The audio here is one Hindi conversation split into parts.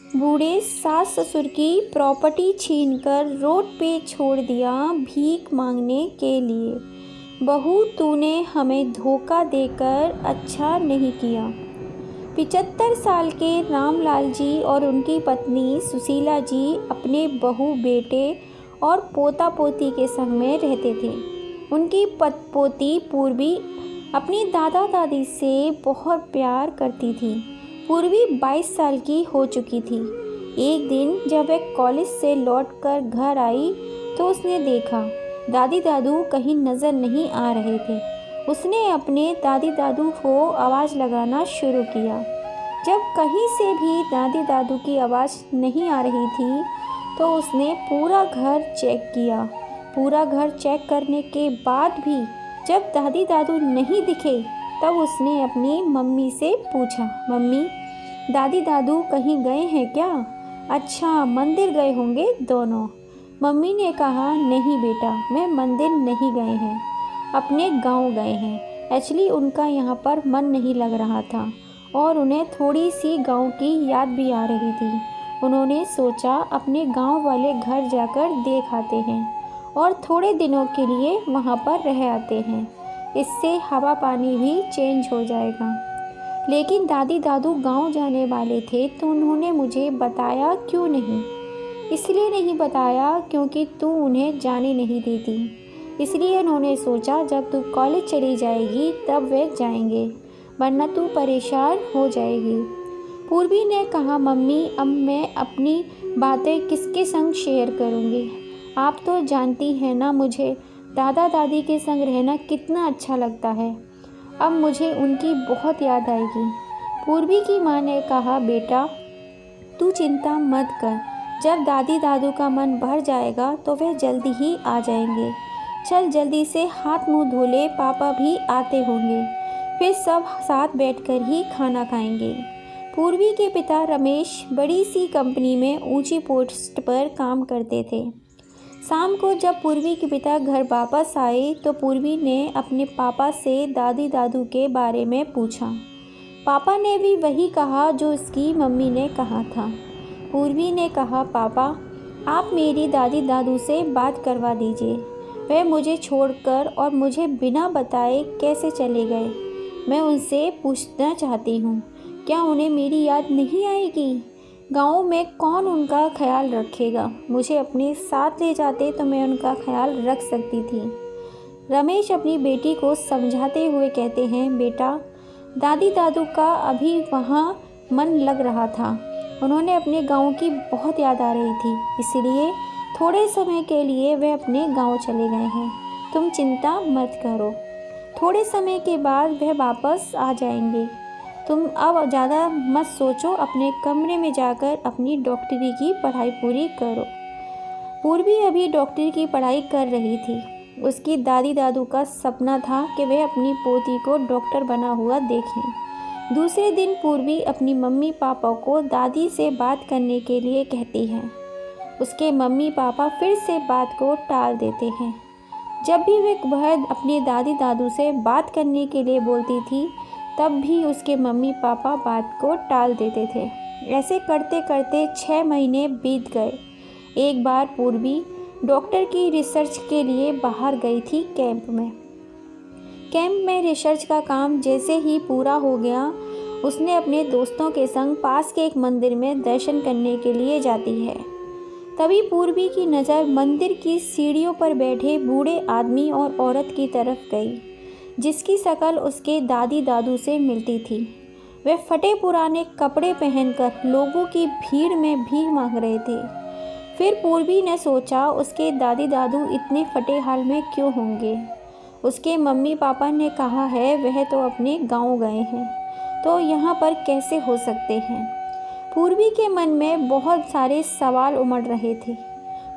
बूढ़े सास ससुर की प्रॉपर्टी छीनकर रोड पे छोड़ दिया भीख मांगने के लिए। बहू तूने हमें धोखा देकर अच्छा नहीं किया। 75 साल के रामलाल जी और उनकी पत्नी सुशीला जी अपने बहू बेटे और पोता पोती के संग में रहते थे। उनकी पोती पूर्वी अपनी दादा दादी से बहुत प्यार करती थी। पूर्वी 22 साल की हो चुकी थी। एक दिन जब वह कॉलेज से लौटकर घर आई तो उसने देखा दादी दादू कहीं नज़र नहीं आ रहे थे। उसने अपने दादी दादू को आवाज़ लगाना शुरू किया। जब कहीं से भी दादी दादू की आवाज़ नहीं आ रही थी तो उसने पूरा घर चेक किया। पूरा घर चेक करने के बाद भी जब दादी दादू नहीं दिखे तब उसने अपनी मम्मी से पूछा, मम्मी दादी दादू कहीं गए हैं क्या? अच्छा, मंदिर गए होंगे दोनों। मम्मी ने कहा, नहीं बेटा, मैं मंदिर नहीं गए हैं, अपने गांव गए हैं। एक्चुअली उनका यहाँ पर मन नहीं लग रहा था और उन्हें थोड़ी सी गांव की याद भी आ रही थी। उन्होंने सोचा अपने गांव वाले घर जाकर देख आते हैं और थोड़े दिनों के लिए वहाँ पर रह आते हैं। इससे हवा पानी भी चेंज हो जाएगा। लेकिन दादी दादू गांव जाने वाले थे तो उन्होंने मुझे बताया क्यों नहीं? इसलिए नहीं बताया क्योंकि तू उन्हें जाने नहीं देती। इसलिए उन्होंने सोचा जब तू कॉलेज चली जाएगी तब वे जाएंगे, वरना तू परेशान हो जाएगी। पूर्वी ने कहा, मम्मी अब मैं अपनी बातें किसके संग शेयर करूँगी? आप तो जानती हैं ना मुझे दादा दादी के संग रहना कितना अच्छा लगता है। अब मुझे उनकी बहुत याद आएगी। पूर्वी की माँ ने कहा, बेटा तू चिंता मत कर, जब दादी दादू का मन भर जाएगा तो वह जल्दी ही आ जाएंगे। चल जल्दी से हाथ मुंह धो ले, पापा भी आते होंगे, फिर सब साथ बैठकर ही खाना खाएंगे। पूर्वी के पिता रमेश बड़ी सी कंपनी में ऊंची पोस्ट पर काम करते थे। शाम को जब पूर्वी के पिता घर वापस आए तो पूर्वी ने अपने पापा से दादी दादू के बारे में पूछा। पापा ने भी वही कहा जो उसकी मम्मी ने कहा था। पूर्वी ने कहा, पापा आप मेरी दादी दादू से बात करवा दीजिए। वह मुझे छोड़कर और मुझे बिना बताए कैसे चले गए? मैं उनसे पूछना चाहती हूँ, क्या उन्हें मेरी याद नहीं आएगी? गाँव में कौन उनका ख्याल रखेगा? मुझे अपने साथ ले जाते तो मैं उनका ख्याल रख सकती थी। रमेश अपनी बेटी को समझाते हुए कहते हैं, बेटा दादी दादू का अभी वहाँ मन लग रहा था। उन्होंने अपने गाँव की बहुत याद आ रही थी, इसलिए थोड़े समय के लिए वे अपने गाँव चले गए हैं। तुम चिंता मत करो, थोड़े समय के बाद वह वापस आ जाएंगे। तुम अब ज़्यादा मत सोचो, अपने कमरे में जाकर अपनी डॉक्टरी की पढ़ाई पूरी करो। पूर्वी अभी डॉक्टरी की पढ़ाई कर रही थी। उसकी दादी दादू का सपना था कि वह अपनी पोती को डॉक्टर बना हुआ देखें। दूसरे दिन पूर्वी अपनी मम्मी पापा को दादी से बात करने के लिए कहती है। उसके मम्मी पापा फिर से बात को टाल देते हैं। जब भी वह अपनी दादी दादू से बात करने के लिए बोलती थी तब भी उसके मम्मी पापा बात को टाल देते थे। ऐसे करते करते 6 महीने बीत गए। एक बार पूर्वी डॉक्टर की रिसर्च के लिए बाहर गई थी कैंप में रिसर्च का काम जैसे ही पूरा हो गया, उसने अपने दोस्तों के संग पास के एक मंदिर में दर्शन करने के लिए जाती है। तभी पूर्वी की नज़र मंदिर की सीढ़ियों पर बैठे बूढ़े आदमी और औरत की तरफ गई, जिसकी शक्ल उसके दादी दादू से मिलती थी। वे फटे पुराने कपड़े पहनकर लोगों की भीड़ में भीख मांग रहे थे। फिर पूर्वी ने सोचा, उसके दादी दादू इतने फटे हाल में क्यों होंगे? उसके मम्मी पापा ने कहा है वह तो अपने गांव गए हैं, तो यहाँ पर कैसे हो सकते हैं? पूर्वी के मन में बहुत सारे सवाल उमड़ रहे थे।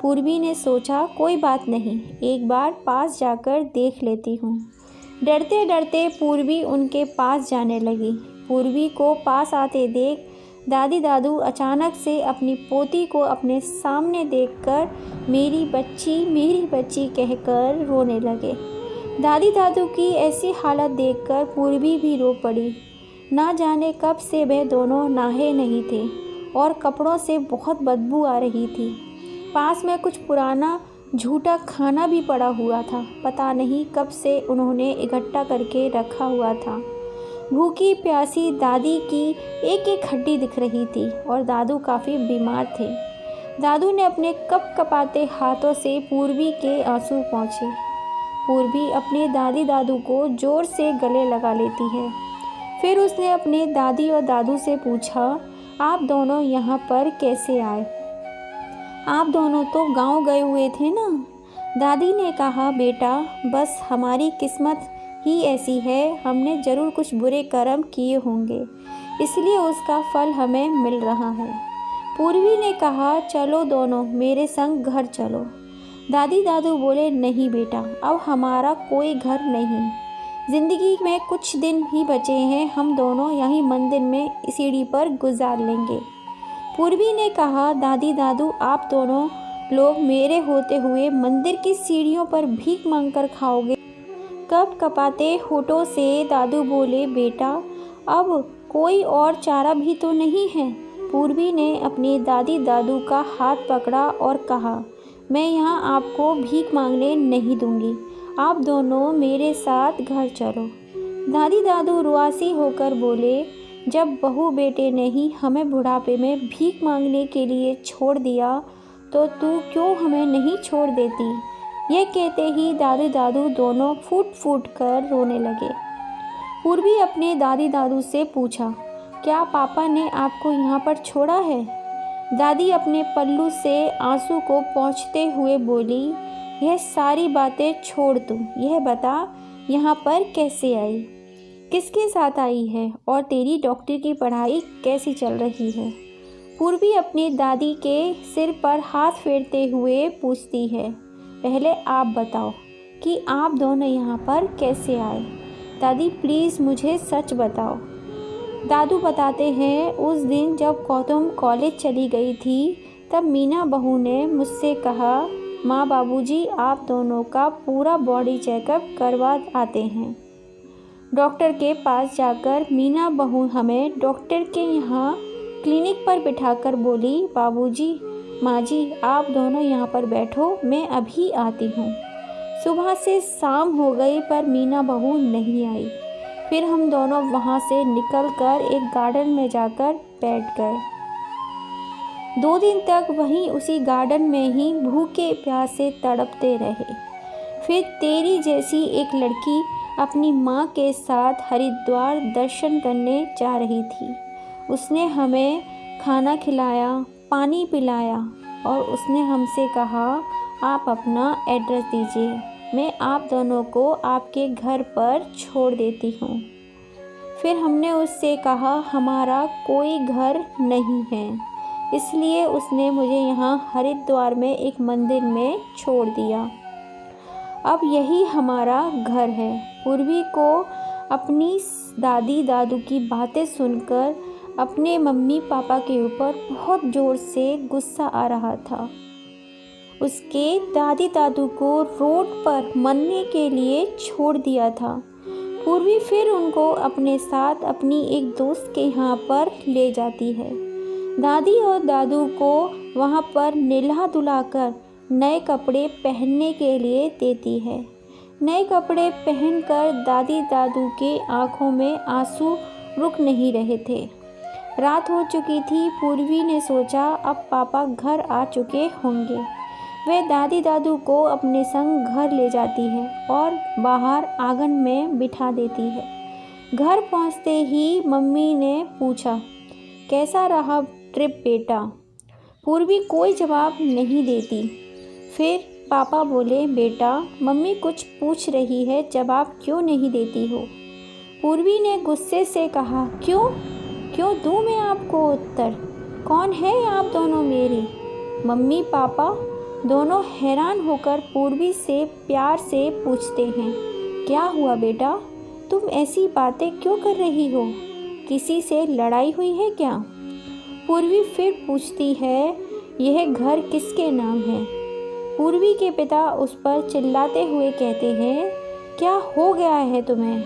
पूर्वी ने सोचा, कोई बात नहीं, एक बार पास जाकर देख लेती हूँ। डरते डरते पूर्वी उनके पास जाने लगी। पूर्वी को पास आते देख दादी दादू अचानक से अपनी पोती को अपने सामने देखकर मेरी बच्ची कहकर रोने लगे। दादी दादू की ऐसी हालत देखकर पूर्वी भी रो पड़ी। ना जाने कब से वे दोनों नहाए नहीं थे और कपड़ों से बहुत बदबू आ रही थी। पास में कुछ पुराना झूठा खाना भी पड़ा हुआ था, पता नहीं कब से उन्होंने इकट्ठा करके रखा हुआ था। भूखी प्यासी दादी की एक एक हड्डी दिख रही थी और दादू काफ़ी बीमार थे। दादू ने अपने कपकपाते हाथों से पूर्वी के आंसू पोंछे। पूर्वी अपने दादी दादू को ज़ोर से गले लगा लेती है। फिर उसने अपने दादी और दादू से पूछा, आप दोनों यहाँ पर कैसे आए? आप दोनों तो गांव गए हुए थे ना? दादी ने कहा, बेटा बस हमारी किस्मत ही ऐसी है, हमने ज़रूर कुछ बुरे कर्म किए होंगे, इसलिए उसका फल हमें मिल रहा है। पूर्वी ने कहा, चलो दोनों मेरे संग घर चलो। दादी दादू बोले, नहीं बेटा, अब हमारा कोई घर नहीं, ज़िंदगी में कुछ दिन ही बचे हैं, हम दोनों यहीं मंदिर में सीढ़ी पर गुजार लेंगे। पूर्वी ने कहा, दादी दादू आप दोनों लोग मेरे होते हुए मंदिर की सीढ़ियों पर भीख मांगकर खाओगे? कपकपाते होठों से दादू बोले, बेटा अब कोई और चारा भी तो नहीं है। पूर्वी ने अपनी दादी दादू का हाथ पकड़ा और कहा, मैं यहाँ आपको भीख मांगने नहीं दूंगी, आप दोनों मेरे साथ घर चलो। दादी दादू रुआसी होकर बोले, जब बहू बेटे ने ही हमें बुढ़ापे में भीख मांगने के लिए छोड़ दिया तो तू क्यों हमें नहीं छोड़ देती? यह कहते ही दादी दादू दोनों फूट फूट कर रोने लगे। पूर्वी अपने दादी दादू से पूछा, क्या पापा ने आपको यहाँ पर छोड़ा है? दादी अपने पल्लू से आंसू को पोंछते हुए बोली, यह सारी बातें छोड़, तू यह बता यहाँ पर कैसे आई, किसके साथ आई है और तेरी डॉक्टर की पढ़ाई कैसी चल रही है? पूर्वी अपनी दादी के सिर पर हाथ फेरते हुए पूछती है, पहले आप बताओ कि आप दोनों यहाँ पर कैसे आए? दादी प्लीज़ मुझे सच बताओ। दादू बताते हैं, उस दिन जब गौतम कॉलेज चली गई थी तब मीना बहू ने मुझसे कहा, माँ बाबूजी आप दोनों का पूरा बॉडी चेकअप करवा आते हैं। डॉक्टर के पास जाकर मीना बहू हमें डॉक्टर के यहाँ क्लिनिक पर बिठाकर बोली, बाबूजी माँ जी आप दोनों यहाँ पर बैठो, मैं अभी आती हूँ। सुबह से शाम हो गई पर मीना बहू नहीं आई। फिर हम दोनों वहाँ से निकलकर एक गार्डन में जाकर बैठ गए। 2 दिन तक वहीं उसी गार्डन में ही भूखे प्यासे तड़पते रहे। फिर तेरी जैसी एक लड़की अपनी माँ के साथ हरिद्वार दर्शन करने जा रही थी। उसने हमें खाना खिलाया, पानी पिलाया और उसने हमसे कहा, आप अपना एड्रेस दीजिए, मैं आप दोनों को आपके घर पर छोड़ देती हूँ। फिर हमने उससे कहा, हमारा कोई घर नहीं है, इसलिए उसने मुझे यहाँ हरिद्वार में एक मंदिर में छोड़ दिया। अब यही हमारा घर है। पूर्वी को अपनी दादी दादू की बातें सुनकर अपने मम्मी पापा के ऊपर बहुत ज़ोर से गुस्सा आ रहा था। उसके दादी दादू को रोड पर मरने के लिए छोड़ दिया था। पूर्वी फिर उनको अपने साथ अपनी एक दोस्त के यहाँ पर ले जाती है। दादी और दादू को वहाँ पर नहला धुलाकर नए कपड़े पहनने के लिए देती है। नए कपड़े पहनकर दादी दादू के आँखों में आंसू रुक नहीं रहे थे। रात हो चुकी थी। पूर्वी ने सोचा अब पापा घर आ चुके होंगे। वह दादी दादू को अपने संग घर ले जाती है और बाहर आंगन में बिठा देती है। घर पहुंचते ही मम्मी ने पूछा, कैसा रहा ट्रिप बेटा? पूर्वी कोई जवाब नहीं देती। फिर पापा बोले, बेटा मम्मी कुछ पूछ रही है, जवाब क्यों नहीं देती हो? पूर्वी ने गुस्से से कहा, क्यों दूँ मैं आपको उत्तर? कौन है आप दोनों मेरी? मम्मी पापा दोनों हैरान होकर पूर्वी से प्यार से पूछते हैं, क्या हुआ बेटा, तुम ऐसी बातें क्यों कर रही हो? किसी से लड़ाई हुई है क्या? पूर्वी फिर पूछती है, यह घर किसके नाम है? पूर्वी के पिता उस पर चिल्लाते हुए कहते हैं, क्या हो गया है तुम्हें?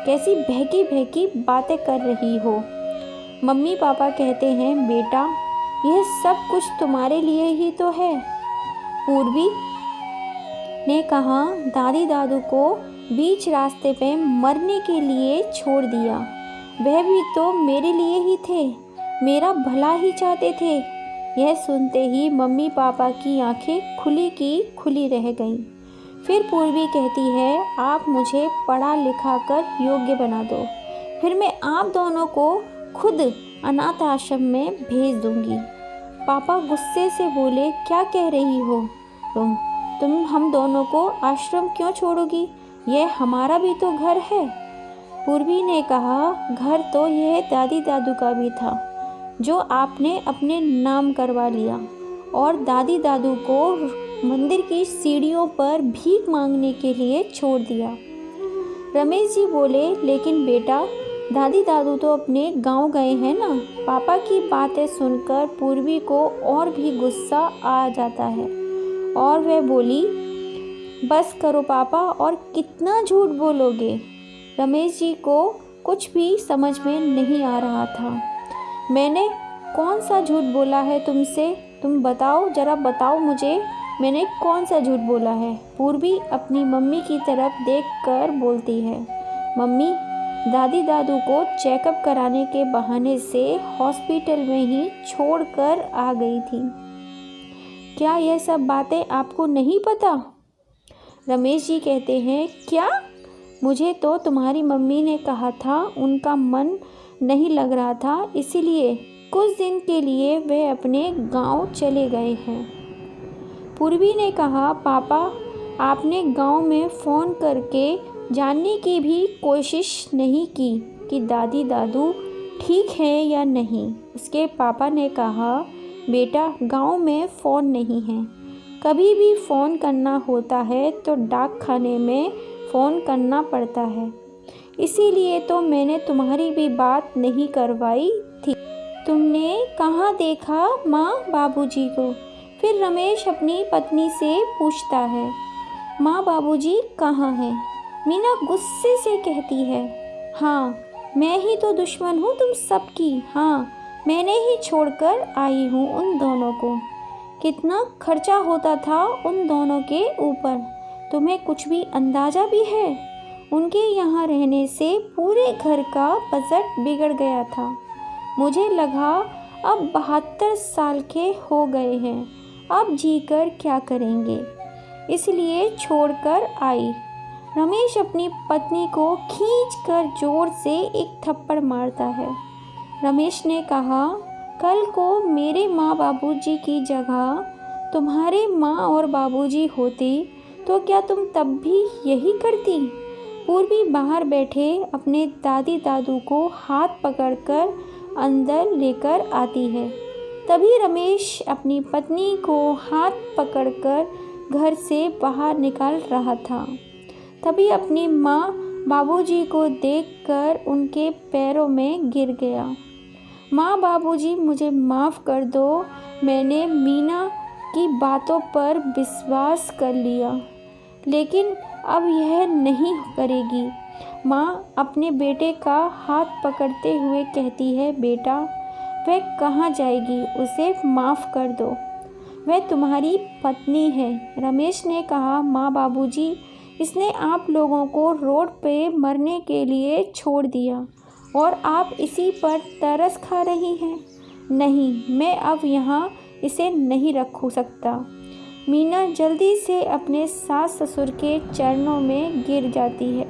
कैसी बहकी बहकी बातें कर रही हो? मम्मी पापा कहते हैं, बेटा यह सब कुछ तुम्हारे लिए ही तो है। पूर्वी ने कहा, दादी दादू को बीच रास्ते पे मरने के लिए छोड़ दिया। वह भी तो मेरे लिए ही थे, मेरा भला ही चाहते थे। यह सुनते ही मम्मी पापा की आंखें खुली की खुली रह गईं। फिर पूर्वी कहती है, आप मुझे पढ़ा लिखा कर योग्य बना दो, फिर मैं आप दोनों को खुद अनाथ आश्रम में भेज दूंगी। पापा गुस्से से बोले, क्या कह रही हो तुम हम दोनों को आश्रम क्यों छोड़ोगी? यह हमारा भी तो घर है। पूर्वी ने कहा, घर तो यह दादी दादू का भी था, जो आपने अपने नाम करवा लिया और दादी दादू को मंदिर की सीढ़ियों पर भीख मांगने के लिए छोड़ दिया। रमेश जी बोले, लेकिन बेटा, दादी दादू तो अपने गांव गए हैं ना। पापा की बातें सुनकर पूर्वी को और भी गुस्सा आ जाता है और वह बोली, बस करो पापा, और कितना झूठ बोलोगे? रमेश जी को कुछ भी समझ में नहीं आ रहा था। मैंने कौन सा झूठ बोला है तुमसे? तुम बताओ, जरा बताओ मुझे, मैंने कौन सा झूठ बोला है? पूर्वी अपनी मम्मी की तरफ देखकर बोलती है, मम्मी, दादी दादू को चेकअप कराने के बहाने से हॉस्पिटल में ही छोड़कर आ गई थी। क्या यह सब बातें आपको नहीं पता? रमेश जी कहते हैं, क्या? मुझे तो तुम्हारी मम्मी ने कहा था उनका मन नहीं लग रहा था, इसीलिए कुछ दिन के लिए वे अपने गांव चले गए हैं। पूर्वी ने कहा, पापा, आपने गांव में फ़ोन करके जानने की भी कोशिश नहीं की कि दादी दादू ठीक है या नहीं? उसके पापा ने कहा, बेटा, गांव में फ़ोन नहीं है। कभी भी फ़ोन करना होता है तो डाक खाने में फ़ोन करना पड़ता है, इसीलिए तो मैंने तुम्हारी भी बात नहीं करवाई थी। तुमने कहाँ देखा माँ बाबूजी को? फिर रमेश अपनी पत्नी से पूछता है, माँ बाबूजी कहाँ हैं? मीना गुस्से से कहती है, हाँ, मैं ही तो दुश्मन हूँ तुम सबकी। हाँ, मैंने ही छोड़कर आई हूँ उन दोनों को। कितना खर्चा होता था उन दोनों के ऊपर, तुम्हें कुछ भी अंदाज़ा भी है? उनके यहाँ रहने से पूरे घर का बजट बिगड़ गया था। मुझे लगा अब 72 साल के हो गए हैं, अब जीकर क्या करेंगे, इसलिए छोड़कर आई। रमेश अपनी पत्नी को खींचकर जोर से एक थप्पड़ मारता है। रमेश ने कहा, कल को मेरे माँ बाबूजी की जगह तुम्हारे माँ और बाबूजी होती तो क्या तुम तब भी यही करती? पूर्वी बाहर बैठे अपने दादी दादू को हाथ पकड़कर अंदर लेकर आती है। तभी रमेश अपनी पत्नी को हाथ पकड़कर घर से बाहर निकाल रहा था। तभी अपनी माँ बाबूजी को देखकर उनके पैरों में गिर गया। माँ बाबूजी, मुझे माफ़ कर दो, मैंने मीना की बातों पर विश्वास कर लिया, लेकिन अब यह नहीं करेगी। माँ अपने बेटे का हाथ पकड़ते हुए कहती है, बेटा, वह कहाँ जाएगी, उसे माफ़ कर दो, वह तुम्हारी पत्नी है। रमेश ने कहा, माँ बाबूजी, इसने आप लोगों को रोड पे मरने के लिए छोड़ दिया और आप इसी पर तरस खा रही हैं। नहीं, मैं अब यहाँ इसे नहीं रख सकता। मीना जल्दी से अपने सास ससुर के चरणों में गिर जाती है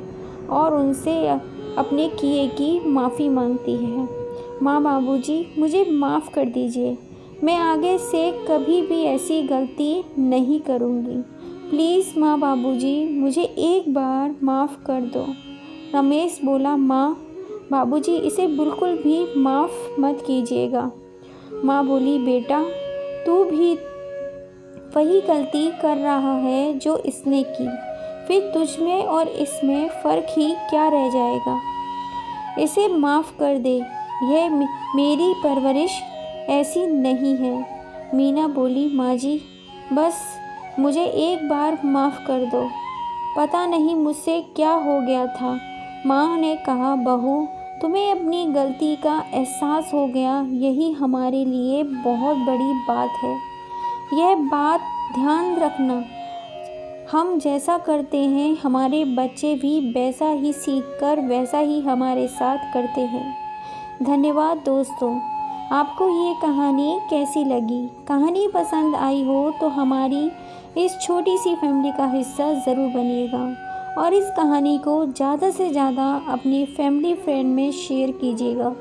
और उनसे अपने किए की माफ़ी मांगती है। माँ बाबूजी, मुझे माफ़ कर दीजिए, मैं आगे से कभी भी ऐसी गलती नहीं करूँगी। प्लीज़ माँ बाबूजी, मुझे एक बार माफ़ कर दो। रमेश बोला, माँ बाबूजी, इसे बिल्कुल भी माफ़ मत कीजिएगा। माँ बोली, बेटा, तू भी वही गलती कर रहा है जो इसने की, फिर तुझमें और इसमें फ़र्क ही क्या रह जाएगा? इसे माफ़ कर दे, यह मेरी परवरिश ऐसी नहीं है। मीना बोली, माँ जी, बस मुझे एक बार माफ़ कर दो, पता नहीं मुझसे क्या हो गया था। माँ ने कहा, बहू, तुम्हें अपनी गलती का एहसास हो गया, यही हमारे लिए बहुत बड़ी बात है। यह बात ध्यान रखना, हम जैसा करते हैं हमारे बच्चे भी वैसा ही सीखकर वैसा ही हमारे साथ करते हैं। धन्यवाद दोस्तों। आपको ये कहानी कैसी लगी? कहानी पसंद आई हो तो हमारी इस छोटी सी फैमिली का हिस्सा ज़रूर बनिएगा और इस कहानी को ज़्यादा से ज़्यादा अपनी फैमिली फ्रेंड में शेयर कीजिएगा,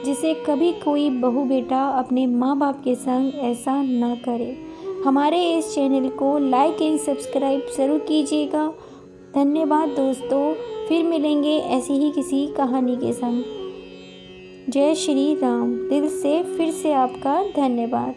जिससे कभी कोई बहू बेटा अपने माँ बाप के संग ऐसा ना करे। हमारे इस चैनल को लाइक एंड सब्सक्राइब ज़रूर कीजिएगा। धन्यवाद दोस्तों। फिर मिलेंगे ऐसी ही किसी कहानी के संग। जय श्री राम। दिल से फिर से आपका धन्यवाद।